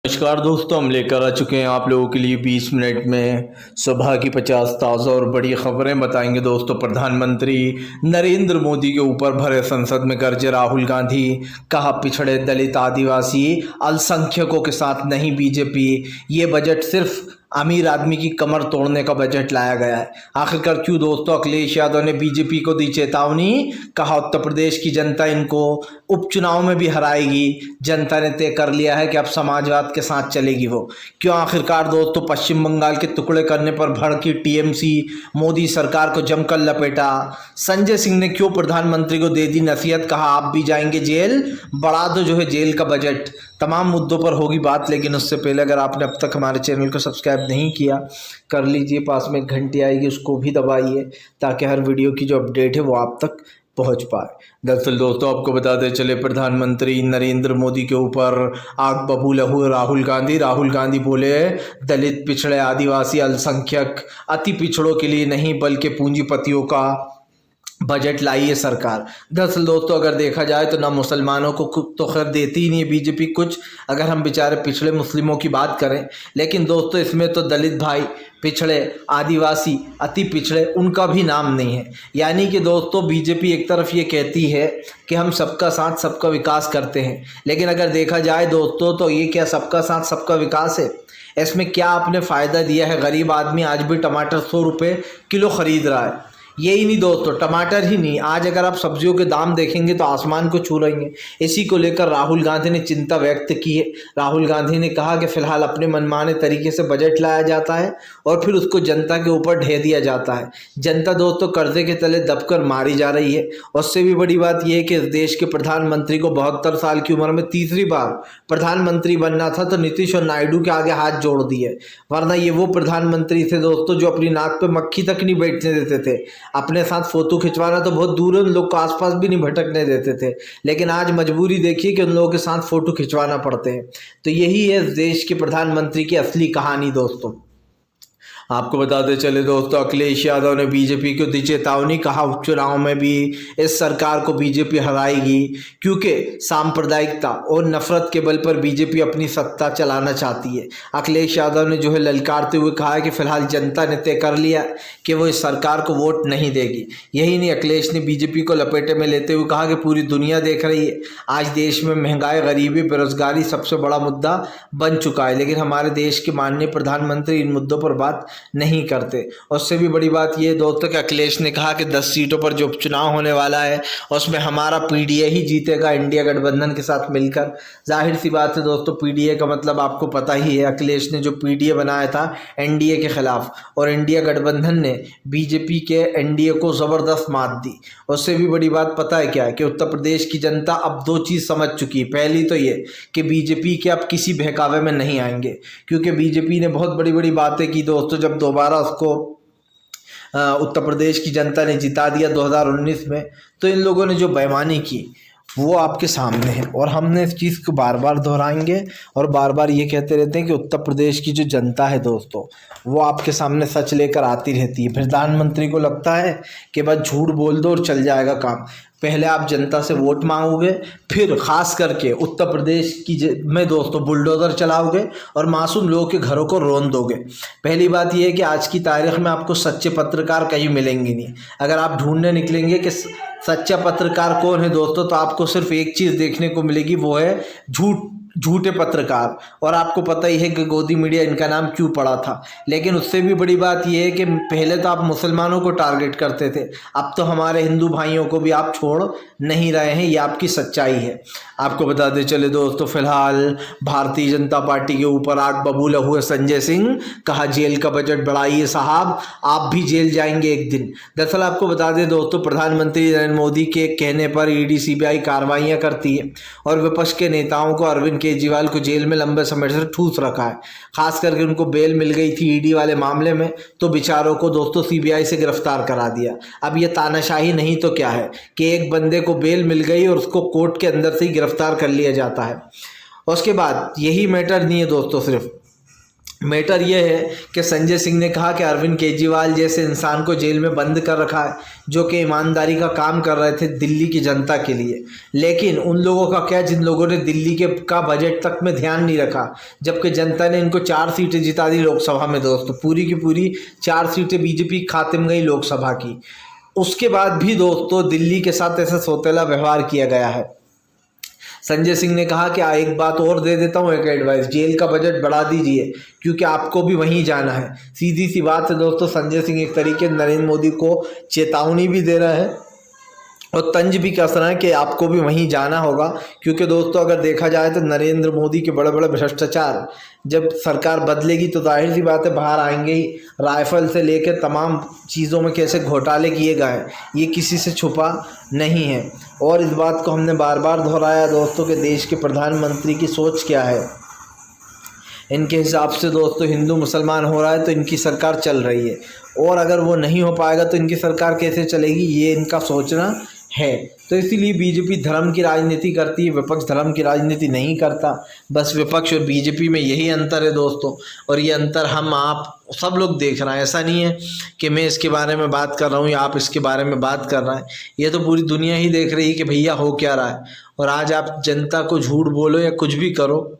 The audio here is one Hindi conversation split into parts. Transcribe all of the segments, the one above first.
नमस्कार दोस्तों, हम लेकर आ चुके हैं आप लोगों के लिए 20 मिनट में सुबह की 50 ताज़ा और बड़ी खबरें बताएंगे। दोस्तों, प्रधानमंत्री नरेंद्र मोदी के ऊपर भरे संसद में गरजे राहुल गांधी। कहा, पिछड़े, दलित, आदिवासी, अल्पसंख्यकों के साथ नहीं बीजेपी। ये बजट सिर्फ अमीर आदमी की कमर तोड़ने का बजट लाया गया है। आखिरकार क्यों दोस्तों? अखिलेश यादव ने बीजेपी को दी चेतावनी। कहा, उत्तर प्रदेश की जनता इनको उपचुनाव में भी हराएगी। जनता ने तय कर लिया है कि अब समाजवाद के साथ चलेगी वो। क्यों? आखिरकार दोस्तों, पश्चिम बंगाल के टुकड़े करने पर भड़की टीएमसी, मोदी सरकार को जमकर लपेटा। संजय सिंह ने क्यों प्रधानमंत्री को दे दी नसीहत। कहा, आप भी जाएंगे जेल, बढ़ा दो जो है जेल का बजट। तमाम मुद्दों पर होगी बात, लेकिन उससे पहले अगर आपने अब तक हमारे चैनल को सब्सक्राइब नहीं किया, कर लीजिए। पास में एक घंटी आएगी, उसको भी दबाइए ताकि हर वीडियो की जो अपडेट है वो आप तक पहुंच पाए। दरअसल दोस्तों, आपको बताते चले, प्रधानमंत्री नरेंद्र मोदी के ऊपर आग बबूला हुए राहुल गांधी बोले, दलित, पिछड़े, आदिवासी, अल्पसंख्यक, अति पिछड़ों के लिए नहीं बल्कि पूंजीपतियों का बजट लाई है सरकार। दरअसल दोस्तों, अगर देखा जाए तो ना मुसलमानों को तो खैर देती ही नहीं है बीजेपी कुछ, अगर हम बेचारे पिछड़े मुस्लिमों की बात करें। लेकिन दोस्तों, इसमें तो दलित भाई, पिछड़े, आदिवासी, अति पिछड़े, उनका भी नाम नहीं है। यानी कि दोस्तों, बीजेपी एक तरफ ये कहती है कि हम सबका साथ सबका विकास करते हैं, लेकिन अगर देखा जाए दोस्तों तो ये क्या सबका साथ सबका विकास है? इसमें क्या आपने फ़ायदा दिया है? गरीब आदमी आज भी टमाटर 100 रुपये किलो ख़रीद रहा है। यही नहीं दोस्तों, टमाटर ही नहीं, आज अगर आप सब्जियों के दाम देखेंगे तो आसमान को छू रहेंगे। इसी को लेकर राहुल गांधी ने चिंता व्यक्त की है। राहुल गांधी ने कहा कि फिलहाल अपने मनमाने तरीके से बजट लाया जाता है और फिर उसको जनता के ऊपर ढेर दिया जाता है। जनता दोस्तों कर्जे के तले दबकर मारी जा रही है। उससे भी बड़ी बात यह है कि इस देश के प्रधानमंत्री को 72 साल की उम्र में तीसरी बार प्रधानमंत्री बनना था तो नीतीश और नायडू के आगे हाथ जोड़ दिए। वरना ये वो प्रधानमंत्री थे दोस्तों जो अपनी नाक पे मक्खी तक नहीं बैठने देते थे। अपने साथ फोटो खिंचवाना तो बहुत दूर है, उन लोग को आसपास भी नहीं भटकने देते थे। लेकिन आज मजबूरी देखिए कि उन लोगों के साथ फोटो खिंचवाना पड़ते हैं। तो यही है इस देश के प्रधानमंत्री की असली कहानी दोस्तों। आपको बताते चले दोस्तों, अखिलेश यादव ने बीजेपी को दी चेतावनी। कहा, उपचुनाव में भी इस सरकार को बीजेपी हराएगी, क्योंकि सांप्रदायिकता और नफरत के बल पर बीजेपी अपनी सत्ता चलाना चाहती है। अखिलेश यादव ने जो है ललकारते हुए कहा है कि फिलहाल जनता ने तय कर लिया कि वो इस सरकार को वोट नहीं देगी। यही नहीं, अखिलेश ने बीजेपी को लपेटे में लेते हुए कहा कि पूरी दुनिया देख रही है, आज देश में महंगाई, गरीबी, बेरोजगारी सबसे बड़ा मुद्दा बन चुका है, लेकिन हमारे देश के माननीय प्रधानमंत्री इन मुद्दों पर बात नहीं करते। उससे भी बड़ी बात यह दोस्तों कि अखिलेश ने कहा कि 10 सीटों पर जो उपचुनाव होने वाला है उसमें हमारा पीडीए ही जीतेगा, इंडिया गठबंधन के साथ मिलकर। जाहिर सी बात है दोस्तों, पीडीए का मतलब आपको पता ही है। अखिलेश ने जो पीडीए बनाया था एनडीए के खिलाफ, और इंडिया गठबंधन ने बीजेपी के एनडीए को जबरदस्त मात दी। उससे भी बड़ी बात पता है क्या है कि उत्तर प्रदेश की जनता अब 2 चीज़ समझ चुकी है। पहली तो ये कि बीजेपी के अब किसी बहकावे में नहीं आएंगे, क्योंकि बीजेपी ने बहुत बड़ी बड़ी बातें की दोस्तों। जब दोबारा उसको उत्तर प्रदेश की जनता ने जिता दिया 2019 में, तो इन लोगों ने जो बेईमानी की वो आपके सामने है, और हमने इस चीज़ को बार बार दोहराएंगे और बार बार ये कहते रहते हैं कि उत्तर प्रदेश की जो जनता है दोस्तों, वो आपके सामने सच लेकर आती रहती है। प्रधानमंत्री को लगता है कि बस झूठ बोल दो और चल जाएगा काम। पहले आप जनता से वोट मांगोगे, फिर खास करके उत्तर प्रदेश की में दोस्तों बुलडोज़र चलाओगे और मासूम लोगों के घरों को रोन दोगे। पहली बात यह है कि आज की तारीख में आपको सच्चे पत्रकार कहीं मिलेंगे नहीं। अगर आप ढूंढने निकलेंगे कि सच्चा पत्रकार कौन है दोस्तों, तो आपको सिर्फ एक चीज़ देखने को मिलेगी, वो है झूठे पत्रकार। और आपको पता ही है कि गोदी मीडिया इनका नाम क्यों पड़ा था। लेकिन उससे भी बड़ी बात यह है कि पहले तो आप मुसलमानों को टारगेट करते थे, अब तो हमारे हिंदू भाइयों को भी आप छोड़ नहीं रहे हैं। ये आपकी सच्चाई है। आपको बताते चले दोस्तों, फिलहाल भारतीय जनता पार्टी के ऊपर आग बबूला हुए संजय सिंह। कहा, जेल का बजट बढ़ाइए साहब, आप भी जेल जाएंगे एक दिन। दरअसल आपको बता दें दोस्तों, प्रधानमंत्री नरेंद्र मोदी के कहने पर ईडी सीबीआई कार्रवाइयाँ करती है और विपक्ष के नेताओं को, अरविंद केजरीवाल को जेल में लंबे समय से ठूस रखा है। खास करके उनको बेल मिल गई थी ईडी वाले मामले में, तो बेचारों को दोस्तों सीबीआई से गिरफ्तार करा दिया। अब ये तानाशाही नहीं तो क्या है कि एक बंदे को बेल मिल गई और उसको कोर्ट के अंदर से ही गिरफ्तार कर लिया जाता है। उसके बाद यही मैटर नहीं है दोस्तों, सिर्फ मैटर ये है कि संजय सिंह ने कहा कि अरविंद केजरीवाल जैसे इंसान को जेल में बंद कर रखा है जो कि ईमानदारी का काम कर रहे थे दिल्ली की जनता के लिए। लेकिन उन लोगों का क्या जिन लोगों ने दिल्ली के का बजट तक में ध्यान नहीं रखा, जबकि जनता ने इनको 4 सीटें जिता दी लोकसभा में दोस्तों। पूरी की पूरी 4 सीटें बीजेपी खाते में गई लोकसभा की। उसके बाद भी दोस्तों दिल्ली के साथ ऐसा सौतेला व्यवहार किया गया है। संजय सिंह ने कहा कि एक बात और दे देता हूँ, एक एडवाइस, जेल का बजट बढ़ा दीजिए क्योंकि आपको भी वहीं जाना है। सीधी सी बात है दोस्तों, संजय सिंह एक तरीके नरेंद्र मोदी को चेतावनी भी दे रहा है और तंज भी कस रहा है कि आपको भी वहीं जाना होगा। क्योंकि दोस्तों अगर देखा जाए तो नरेंद्र मोदी के बड़े बड़े भ्रष्टाचार जब सरकार बदलेगी तो जाहिर सी बात है बाहर आएंगे ही। राइफल से लेकर तमाम चीज़ों में कैसे घोटाले किए गए हैं ये किसी से छुपा नहीं है। और इस बात को हमने बार बार दोहराया दोस्तों कि देश के प्रधानमंत्री की सोच क्या है। इनके हिसाब से दोस्तों हिंदू मुसलमान हो रहा है तो इनकी सरकार चल रही है, और अगर वो नहीं हो पाएगा तो इनकी सरकार कैसे चलेगी, ये इनका सोचना है। तो इसीलिए बीजेपी धर्म की राजनीति करती है, विपक्ष धर्म की राजनीति नहीं करता। बस विपक्ष और बीजेपी में यही अंतर है दोस्तों, और ये अंतर हम आप सब लोग देख रहे हैं। ऐसा नहीं है कि मैं इसके बारे में बात कर रहा हूँ या आप इसके बारे में बात कर रहे हैं, ये तो पूरी दुनिया ही देख रही है कि भैया हो क्या रहा है। और आज आप जनता को झूठ बोलो या कुछ भी करो,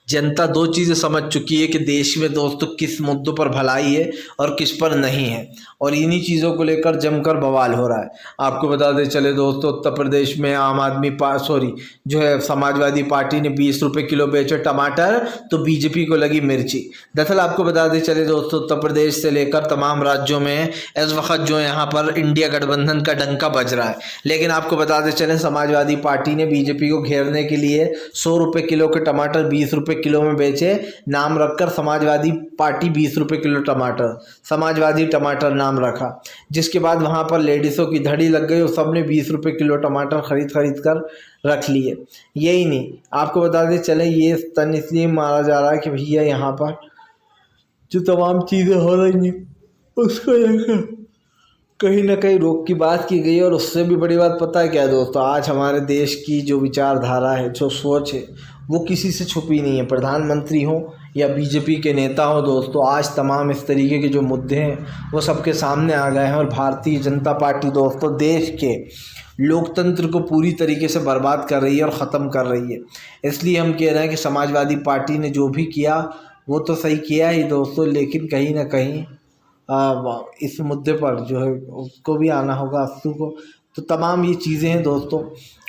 जनता 2 चीज़ें समझ चुकी है कि देश में दोस्तों किस मुद्दों पर भलाई है और किस पर नहीं है, और इन्हीं चीज़ों को लेकर जमकर बवाल हो रहा है। आपको बता दें चले दोस्तों, उत्तर प्रदेश में आम आदमी जो है समाजवादी पार्टी ने 20 रुपये किलो बेचे टमाटर, तो बीजेपी को लगी मिर्ची। दरअसल आपको बता दें चले दोस्तों, उत्तर प्रदेश से लेकर तमाम राज्यों में इस वक्त जो यहाँ पर इंडिया गठबंधन का डंका बज रहा है। लेकिन आपको बता दें चले समाजवादी पार्टी ने बीजेपी को घेरने के लिए 100 रुपये किलो के टमाटर 20 रुपये किलो में बेचे, नाम रखकर समाजवादी पार्टी 20 रुपये किलो टमाटर, समाजवादी टमाटर नाम रखा। जिसके बाद वहां पर लेडीज़ों की धड़ी लग गई और सबने 20 रुपये किलो टमाटर खरीद कर रख लिए। यही नहीं, आपको बता दें चले ये तन इसलिए मारा जा रहा है कि भैया यहाँ पर जो तमाम चीज़ें हो रही हैं उसको लेकर कहीं ना कहीं रोक की बात की गई। और उससे भी बड़ी बात पता है क्या है दोस्तों, आज हमारे देश की जो विचारधारा है, जो सोच है, वो किसी से छुपी नहीं है। प्रधानमंत्री हो या बीजेपी के नेता हो दोस्तों, आज तमाम इस तरीके के जो मुद्दे हैं वो सबके सामने आ गए हैं। और भारतीय जनता पार्टी दोस्तों देश के लोकतंत्र को पूरी तरीके से बर्बाद कर रही है और ख़त्म कर रही है। इसलिए हम कह रहे हैं कि समाजवादी पार्टी ने जो भी किया वो तो सही किया ही दोस्तों, लेकिन कहीं ना कहीं इस मुद्दे पर जो है उसको भी आना होगा अस्तु को। तो तमाम ये चीज़ें हैं दोस्तों,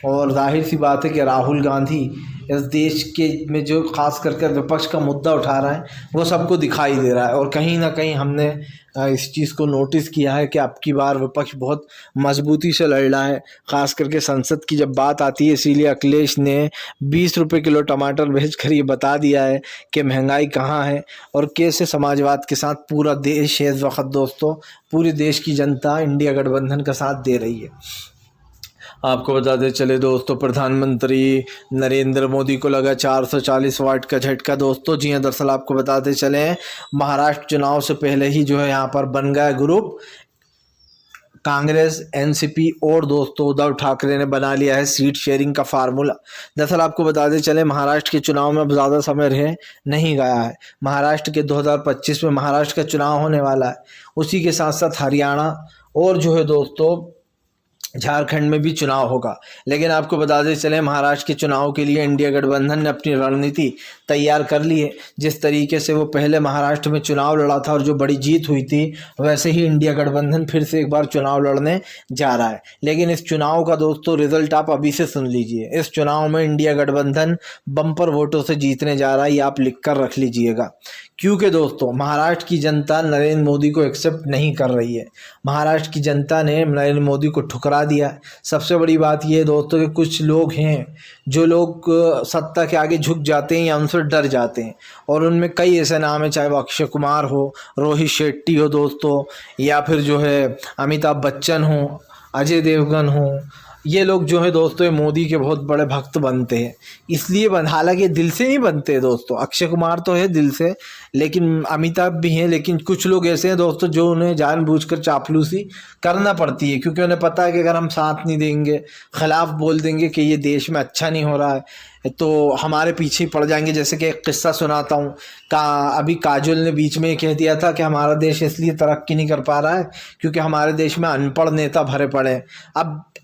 और जाहिर सी बात है कि राहुल गांधी इस देश के में जो ख़ास करके विपक्ष का मुद्दा उठा रहा है वो सबको दिखाई दे रहा है। और कहीं ना कहीं हमने इस चीज़ को नोटिस किया है कि अब की बार विपक्ष बहुत मजबूती से लड़ रहा है, ख़ास करके संसद की जब बात आती है। इसीलिए अखिलेश ने 20 रुपये किलो टमाटर भेजकर ये बता दिया है कि महंगाई कहाँ है और कैसे समाजवाद के साथ पूरा देश है इस वक्त दोस्तों, पूरे देश की जनता इंडिया गठबंधन का साथ दे रही है। आपको बताते चले दोस्तों, प्रधानमंत्री नरेंद्र मोदी को लगा 440 वाट का झटका दोस्तों। जी हाँ, दरअसल आपको बताते चले महाराष्ट्र चुनाव से पहले ही जो है यहाँ पर बन गया ग्रुप, कांग्रेस, एनसीपी और दोस्तों उद्धव ठाकरे ने बना लिया है सीट शेयरिंग का फार्मूला। दरअसल आपको बताते चले महाराष्ट्र के चुनाव में अब ज़्यादा समय रह नहीं गया है। महाराष्ट्र के 2025 में महाराष्ट्र का चुनाव होने वाला है, उसी के साथ साथ हरियाणा और जो है दोस्तों झारखंड में भी चुनाव होगा। लेकिन आपको बताते चले महाराष्ट्र के चुनाव के लिए इंडिया गठबंधन ने अपनी रणनीति तैयार कर ली है। जिस तरीके से वो पहले महाराष्ट्र में चुनाव लड़ा था और जो बड़ी जीत हुई थी, वैसे ही इंडिया गठबंधन फिर से एक बार चुनाव लड़ने जा रहा है। लेकिन इस चुनाव का दोस्तों रिजल्ट आप अभी से सुन लीजिए। इस चुनाव में इंडिया गठबंधन बम्पर वोटों से जीतने जा रहा है, ये आप लिख कर रख लीजिएगा। क्योंकि दोस्तों महाराष्ट्र की जनता नरेंद्र मोदी को एक्सेप्ट नहीं कर रही है। महाराष्ट्र की जनता ने नरेंद्र मोदी को ठुकरा दिया। सबसे बड़ी बात यह है दोस्तों कि कुछ लोग हैं जो लोग सत्ता के आगे झुक जाते हैं या उनसे डर जाते हैं, और उनमें कई ऐसे नाम हैं, चाहे वो अक्षय कुमार हो, रोहित शेट्टी हो दोस्तों, या फिर जो है अमिताभ बच्चन हो, अजय देवगन हो, ये लोग जो है दोस्तों ये मोदी के बहुत बड़े भक्त बनते हैं, इसलिए हालांकि दिल से नहीं बनते दोस्तों। अक्षय कुमार तो है दिल से, लेकिन अमिताभ भी हैं, लेकिन कुछ लोग ऐसे हैं दोस्तों जो उन्हें जानबूझकर चापलूसी करना पड़ती है, क्योंकि उन्हें पता है कि अगर हम साथ नहीं देंगे, खिलाफ बोल देंगे कि ये देश में अच्छा नहीं हो रहा है, तो हमारे पीछे ही पड़ जाएंगे। जैसे कि एक किस्सा सुनाता हूँ, अभी काजोल ने बीच में कह दिया था कि हमारा देश इसलिए तरक्की नहीं कर पा रहा है क्योंकि हमारे देश में अनपढ़ नेता भरे पड़े हैं।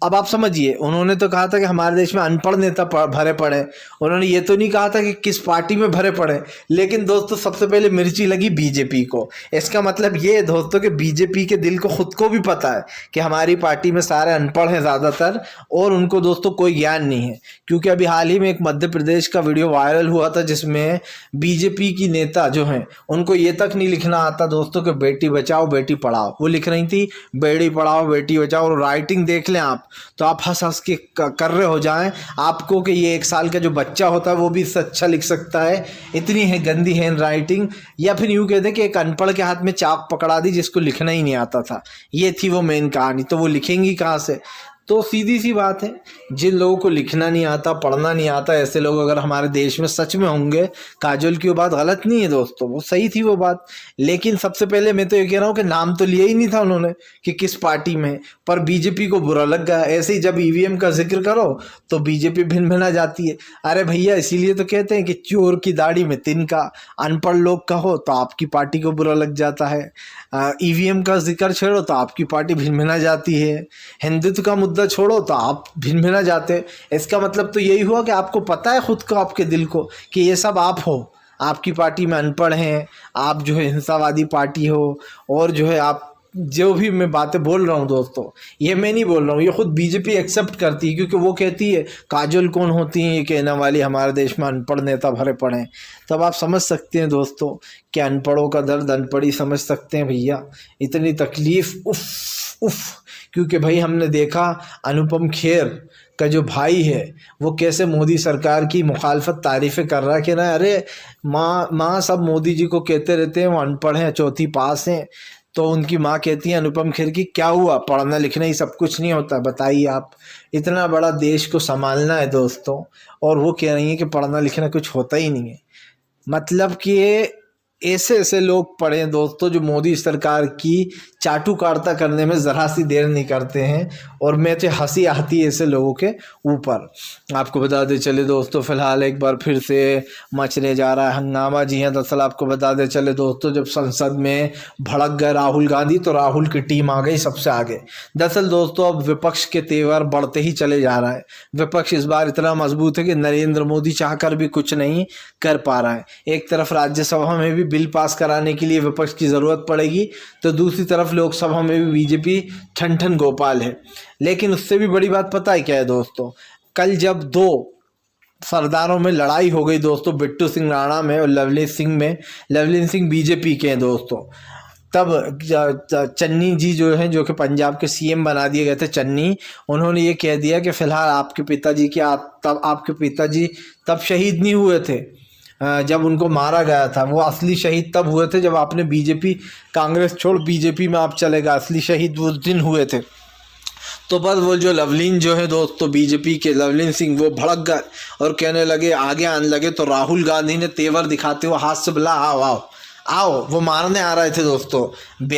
अब आप समझिए, उन्होंने तो कहा था कि हमारे देश में अनपढ़ नेता भरे पड़े, उन्होंने ये तो नहीं कहा था कि किस पार्टी में भरे पड़े। लेकिन दोस्तों सबसे पहले मिर्ची लगी बीजेपी को। इसका मतलब ये है दोस्तों कि बीजेपी के दिल को खुद को भी पता है कि हमारी पार्टी में सारे अनपढ़ हैं ज़्यादातर, और उनको दोस्तों कोई ज्ञान नहीं है। क्योंकि अभी हाल ही में एक मध्य प्रदेश का वीडियो वायरल हुआ था जिसमें बीजेपी की नेता जो हैं उनको ये तक नहीं लिखना आता दोस्तों कि बेटी बचाओ बेटी पढ़ाओ, वो लिख रही थी बेटी पढ़ाओ बेटी बचाओ, और राइटिंग देख लें आप तो आप हंस हंस के कर रहे हो जाएं आपको कि ये 1 साल का जो बच्चा होता है वो भी इससे अच्छा लिख सकता है, इतनी है गंदी हैंड राइटिंग। या फिर यूँ कहते हैं कि एक अनपढ़ के हाथ में चाक पकड़ा दी जिसको लिखना ही नहीं आता था, ये थी वो मेन कहानी। तो वो लिखेंगी कहाँ से? तो सीधी सी बात है, जिन लोगों को लिखना नहीं आता, पढ़ना नहीं आता, ऐसे लोग अगर हमारे देश में सच में होंगे, काजोल की वो बात गलत नहीं है दोस्तों, वो सही थी वो बात। लेकिन सबसे पहले मैं तो ये कह रहा हूँ कि नाम तो लिया ही नहीं था उन्होंने कि किस पार्टी में, पर बीजेपी को बुरा लग गया। ऐसे ही जब ईवीएम का जिक्र करो तो बीजेपी भिन भिना जाती है। अरे भैया, इसीलिए तो कहते हैं कि चोर की दाढ़ी में तिनका, अनपढ़ लोग का हो तो आपकी पार्टी को बुरा लग जाता है, ईवीएम का जिक्र छेड़ो तो आपकी पार्टी भिन भिना जाती है, हिंदुत्व का मुद्दा छोड़ो तो आप भिन भिना जाते। इसका मतलब तो यही हुआ कि आपको पता है खुद को, आपके दिल को, कि ये सब आप हो, आपकी पार्टी में अनपढ़ हैं, आप जो है हिंसावादी पार्टी हो, और जो है आप जो भी मैं बातें बोल रहा हूँ दोस्तों, ये मैं नहीं बोल रहा हूँ, ये खुद बीजेपी एक्सेप्ट करती है, क्योंकि वो कहती है काजोल कौन होती है ये कहने वाली हमारे देश में अनपढ़ नेता भरे पड़े हैं। तब आप समझ सकते हैं दोस्तों कि अनपढ़ों का दर्द अनपढ़ी समझ सकते हैं भैया, इतनी तकलीफ़ उफ उफ। क्योंकि भाई हमने देखा अनुपम खेर का जो भाई है वो कैसे मोदी सरकार की मुखालफत तारीफ़ें कर रहा है कि ना अरे माँ सब मोदी जी को कहते रहते हैं वो अनपढ़ हैं, चौथी पास हैं। तो उनकी माँ कहती है अनुपम खेर की, क्या हुआ, पढ़ना लिखना ही सब कुछ नहीं होता? बताइए आप, इतना बड़ा देश को संभालना है दोस्तों, और वो कह रही है कि पढ़ना लिखना कुछ होता ही नहीं है। मतलब कि ऐसे ऐसे लोग पढ़े हैं दोस्तों जो मोदी सरकार की चाटुकारिता करने में ज़रा सी देर नहीं करते हैं, और मैं तो हंसी आती है ऐसे लोगों के ऊपर। आपको बता दें चले दोस्तों, फ़िलहाल एक बार फिर से मचने जा रहा है हंगामा। जी हाँ, दरअसल आपको बता दें चले दोस्तों, जब संसद में भड़क गए राहुल गांधी तो राहुल की टीम आ गई सबसे आगे। दरअसल दोस्तों अब विपक्ष के तेवर बढ़ते ही चले जा रहा है। विपक्ष इस बार इतना मजबूत है कि नरेंद्र मोदी चाहकर भी कुछ नहीं कर पा रहा है। एक तरफ राज्यसभा में भी बिल पास कराने के लिए विपक्ष की ज़रूरत पड़ेगी, तो दूसरी तरफ लोकसभा में भी बीजेपी ठन ठन गोपाल है। लेकिन उससे भी बड़ी बात पता है क्या है दोस्तों, कल जब 2 सरदारों में लड़ाई हो गई दोस्तों, बिट्टू सिंह राणा में और लवलीन सिंह में, लवलीन सिंह बीजेपी के हैं दोस्तों, तब चन्नी जी जो हैं, जो कि पंजाब के सीएम बना दिए गए थे चन्नी, उन्होंने ये कह दिया कि फ़िलहाल आपके पिताजी की तब आपके पिताजी तब शहीद नहीं हुए थे जब उनको मारा गया था, वो असली शहीद तब हुए थे जब आपने बीजेपी कांग्रेस छोड़ बीजेपी में आप चले गए, असली शहीद वो दिन हुए थे। तो बस वो जो लवलीन जो है दोस्तों बीजेपी के लवलीन सिंह, वो भड़क गए और कहने लगे, आगे आने लगे। तो राहुल गांधी ने तेवर दिखाते हुए हाथ से बोला आओ आओ आओ, वो मारने आ रहे थे दोस्तों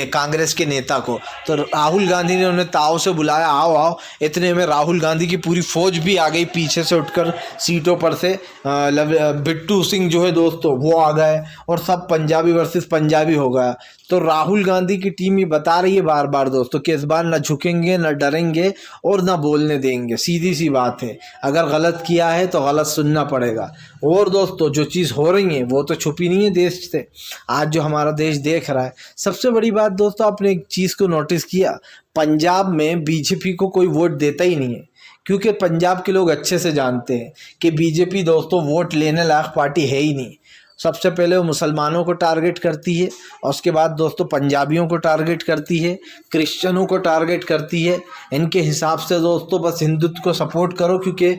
कांग्रेस के नेता को, तो राहुल गांधी ने उन्हें ताव से बुलाया आओ आओ। इतने में राहुल गांधी की पूरी फौज भी आ गई पीछे से उठकर सीटों पर से। बिट्टू सिंह जो है दोस्तों वो आ गए और सब पंजाबी वर्सेस पंजाबी हो गया। तो राहुल गांधी की टीम ये बता रही है बार बार दोस्तों कि इस बार न झुकेंगे न डरेंगे और न बोलने देंगे। सीधी सी बात है, अगर गलत किया है तो गलत सुनना पड़ेगा। और दोस्तों जो चीज़ हो रही है वो तो छुपी नहीं है देश से, आज जो हमारा देश देख रहा है। सबसे बड़ी बात दोस्तों, आपने एक चीज़ को नोटिस किया, पंजाब में बीजेपी को कोई वोट देता ही नहीं है, क्योंकि पंजाब के लोग अच्छे से जानते हैं कि बीजेपी दोस्तों वोट लेने लायक पार्टी है ही नहीं। सबसे पहले वो मुसलमानों को टारगेट करती है और उसके बाद दोस्तों पंजाबियों को टारगेट करती है, क्रिश्चियनों को टारगेट करती है। इनके हिसाब से दोस्तों बस हिंदुत्व को सपोर्ट करो, क्योंकि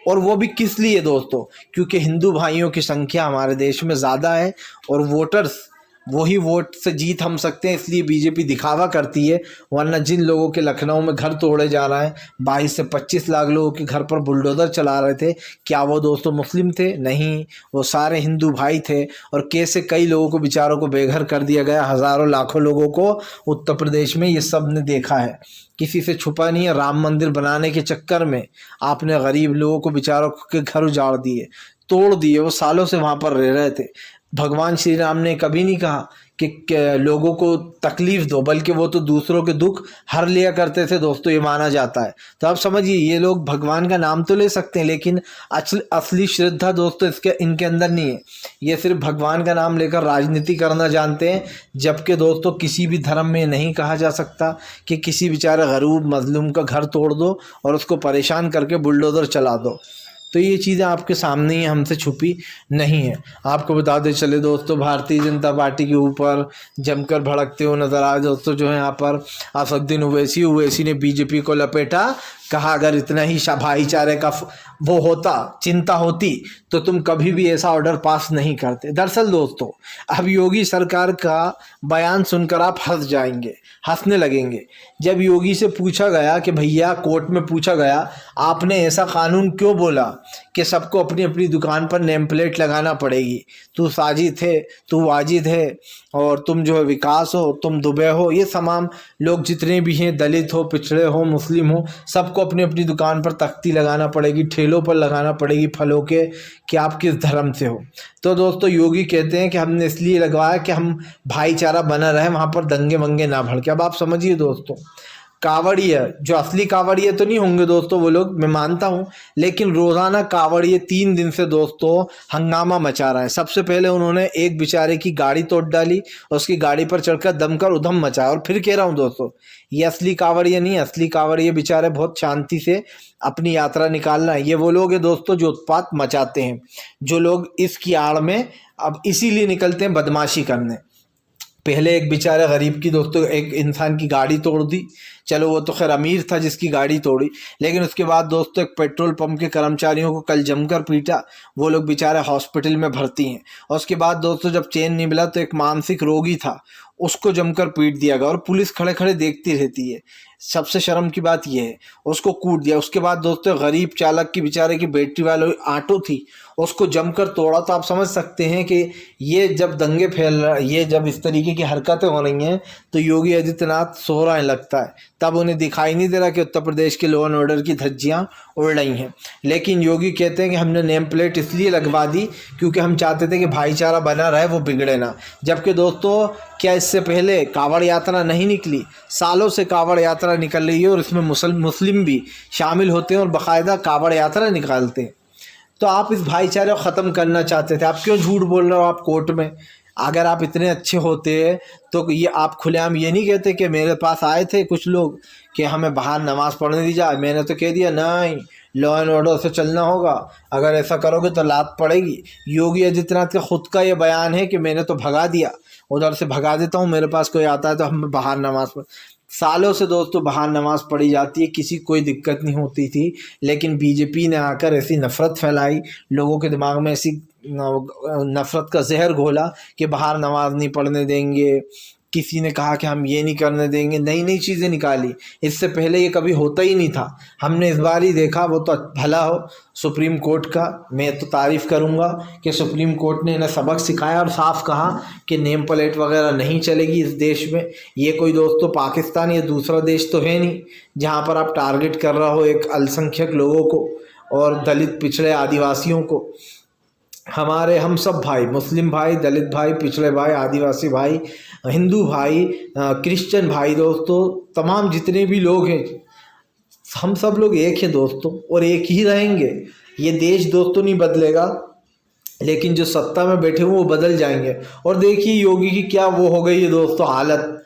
और वो भी किस लिए दोस्तों, क्योंकि हिंदू भाइयों की संख्या हमारे देश में ज़्यादा है और वही वोट से जीत हम सकते हैं, इसलिए बीजेपी दिखावा करती है। वरना जिन लोगों के लखनऊ में घर तोड़े जा रहे हैं, 22 से 25 लाख लोगों के घर पर बुलडोज़र चला रहे थे, क्या वो दोस्तों मुस्लिम थे? नहीं, वो सारे हिंदू भाई थे। और कैसे कई लोगों को बेचारों को बेघर कर दिया गया, हज़ारों लाखों लोगों को उत्तर प्रदेश में, ये सब ने देखा है, किसी से छुपा नहीं है। राम मंदिर बनाने के चक्कर में आपने गरीब लोगों को बेचारों के घर उजाड़ दिए, तोड़ दिए। वो सालों से वहाँ पर रह रहे थे। भगवान श्री राम ने कभी नहीं कहा कि लोगों को तकलीफ दो, बल्कि वो तो दूसरों के दुख हर लिया करते थे दोस्तों, ये माना जाता है। तो आप समझिए, ये लोग भगवान का नाम तो ले सकते हैं, लेकिन असली श्रद्धा दोस्तों इनके अंदर नहीं है। ये सिर्फ भगवान का नाम लेकर राजनीति करना जानते हैं। जबकि दोस्तों किसी भी धर्म में नहीं कहा जा सकता कि किसी बेचारे गरीब मजलूम का घर तोड़ दो और उसको परेशान करके बुलडोज़र चला दो। तो ये चीज़ें आपके सामने ही, हमसे छुपी नहीं है। आपको बता दें चले दोस्तों, भारतीय जनता पार्टी के ऊपर जमकर भड़कते हुए नजर आए दोस्तों जो है यहाँ पर असदुद्दीन ओवैसी ने बीजेपी को लपेटा। कहा अगर इतना ही भाईचारे का वो होता, चिंता होती, तो तुम कभी भी ऐसा ऑर्डर पास नहीं करते। दरअसल दोस्तों, अब योगी सरकार का बयान सुनकर आप हंस जाएंगे, हंसने लगेंगे। जब योगी से पूछा गया कि भैया, कोर्ट में पूछा गया, आपने ऐसा कानून क्यों बोला कि सबको अपनी अपनी दुकान पर नेम प्लेट लगाना पड़ेगी, तू साजिद है, तू वाजिद है, और तुम जो है विकास हो, तुम दुबे हो, ये तमाम लोग जितने भी हैं, दलित हो, पिछड़े हो, मुस्लिम हो, सबको अपनी अपनी दुकान पर तख्ती लगाना पड़ेगी, ठेलों पर लगाना पड़ेगी फलों के, कि आप किस धर्म से हो। तो दोस्तों योगी कहते हैं कि हमने इसलिए लगवाया कि हम भाईचारा बना रहे, वहाँ पर दंगे वंगे ना भड़के। अब आप समझिए दोस्तों, कावड़िया जो असली कावड़िया तो नहीं होंगे दोस्तों वो लोग, मैं मानता हूँ, लेकिन रोज़ाना कावड़िया 3 दिन से दोस्तों हंगामा मचा रहा है। सबसे पहले उन्होंने एक बेचारे की गाड़ी तोड़ डाली, उसकी गाड़ी पर चढ़कर दमकर उधम मचाया। और फिर कह रहा हूँ दोस्तों, ये असली कावड़िया नहीं है। असली कावड़िया बेचारे बहुत शांति से अपनी यात्रा निकालना है। ये वो लोग हैं दोस्तों जो उत्पात मचाते हैं, जो लोग इसकी आड़ में अब इसीलिए निकलते हैं बदमाशी करने। पहले एक बेचारे गरीब की दोस्तों, एक इंसान की गाड़ी तोड़ दी, चलो वो तो खैर अमीर था जिसकी गाड़ी तोड़ी, लेकिन उसके बाद दोस्तों एक पेट्रोल पंप के कर्मचारियों को कल जमकर पीटा। वो लोग बेचारे हॉस्पिटल में भर्ती हैं। और उसके बाद दोस्तों जब चैन नहीं मिला तो एक मानसिक रोगी था, उसको जमकर पीट दिया गया, और पुलिस खड़े खड़े देखती रहती है। सबसे शर्म की बात यह है, उसको कूट दिया। उसके बाद दोस्तों गरीब चालक की बेचारे की बैटरी वाली ऑटो थी, उसको जमकर तोड़ा। तो आप समझ सकते हैं कि ये जब दंगे फैल रहा, ये जब इस तरीके की हरकतें हो रही हैं, तो योगी आदित्यनाथ सो रहे लगता है। तब उन्हें दिखाई नहीं दे रहा कि उत्तर प्रदेश के लॉ एंड ऑर्डर की धज्जियाँ उड़ रही हैं। लेकिन योगी कहते हैं कि हमने नेम प्लेट इसलिए लगवा दी क्योंकि हम चाहते थे कि भाईचारा बना रहे, वो बिगड़े ना। जबकि दोस्तों क्या इससे पहले कावड़ यात्रा नहीं निकली? सालों से कावड़ यात्रा निकल रही है, और इसमें मुस्लिम भी शामिल होते हैं और बाकायदा कावड़ यात्रा निकालते हैं। तो आप इस भाईचारे को ख़त्म करना चाहते थे, आप क्यों झूठ बोल रहे हो आप कोर्ट में? अगर आप इतने अच्छे होते तो ये आप खुलेआम ये नहीं कहते कि मेरे पास आए थे कुछ लोग कि हमें बाहर नमाज़ पढ़ने दी जाए। मैंने तो कह दिया नहीं, लॉ एंड ऑर्डर से चलना होगा, अगर ऐसा करोगे तो लात पड़ेगी। योगी आदित्यनाथ का खुद का ये बयान है कि मैंने तो भगा दिया, उधर से भगा देता हूँ, मेरे पास कोई आता है तो हम बाहर नमाज़ पढ़। सालों से दोस्तों बाहर नमाज़ पढ़ी जाती है, किसी कोई दिक्कत नहीं होती थी। लेकिन बीजेपी ने आकर ऐसी नफ़रत फैलाई, लोगों के दिमाग में ऐसी नफ़रत का जहर घोला कि बाहर नमाज नहीं पढ़ने देंगे, किसी ने कहा कि हम ये नहीं करने देंगे, नई नई चीज़ें निकाली। इससे पहले ये कभी होता ही नहीं था, हमने इस बार ही देखा। वो तो भला हो सुप्रीम कोर्ट का, मैं तो तारीफ़ करूँगा कि सुप्रीम कोर्ट ने इन्हें सबक सिखाया और साफ कहा कि नेम प्लेट वगैरह नहीं चलेगी इस देश में। ये कोई दोस्तों पाकिस्तान या दूसरा देश तो है नहीं जहाँ पर आप टारगेट कर रहा हो एक अल्पसंख्यक लोगों को और दलित, पिछड़े, आदिवासियों को। हमारे हम सब भाई, मुस्लिम भाई, दलित भाई, पिछड़े भाई, आदिवासी भाई, हिंदू भाई, क्रिश्चियन भाई दोस्तों, तमाम जितने भी लोग हैं, हम सब लोग एक हैं दोस्तों, और एक ही रहेंगे। ये देश दोस्तों नहीं बदलेगा, लेकिन जो सत्ता में बैठे हुए वो बदल जाएंगे। और देखिए योगी की क्या वो हो गई है दोस्तों हालत,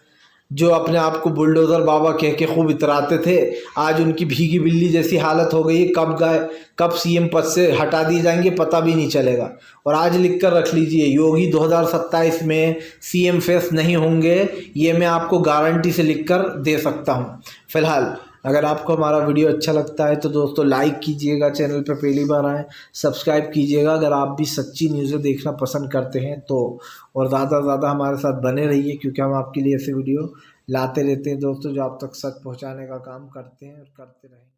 जो अपने आप को बुलडोज़र बाबा कह के खूब इतराते थे, आज उनकी भीगी बिल्ली जैसी हालत हो गई है। कब गए, कब सीएम पद से हटा दिए जाएंगे पता भी नहीं चलेगा। और आज लिख कर रख लीजिए, योगी 2027 में सीएम फेस नहीं होंगे, ये मैं आपको गारंटी से लिख कर दे सकता हूँ। फिलहाल अगर आपको हमारा वीडियो अच्छा लगता है तो दोस्तों लाइक कीजिएगा, चैनल पर पहली बार आए सब्सक्राइब कीजिएगा। अगर आप भी सच्ची न्यूज़ें देखना पसंद करते हैं तो और ज़्यादा से ज़्यादा हमारे साथ बने रहिए, क्योंकि हम आपके लिए ऐसे वीडियो लाते रहते हैं दोस्तों जो आप तक सच पहुँचाने का काम करते हैं और करते रहें।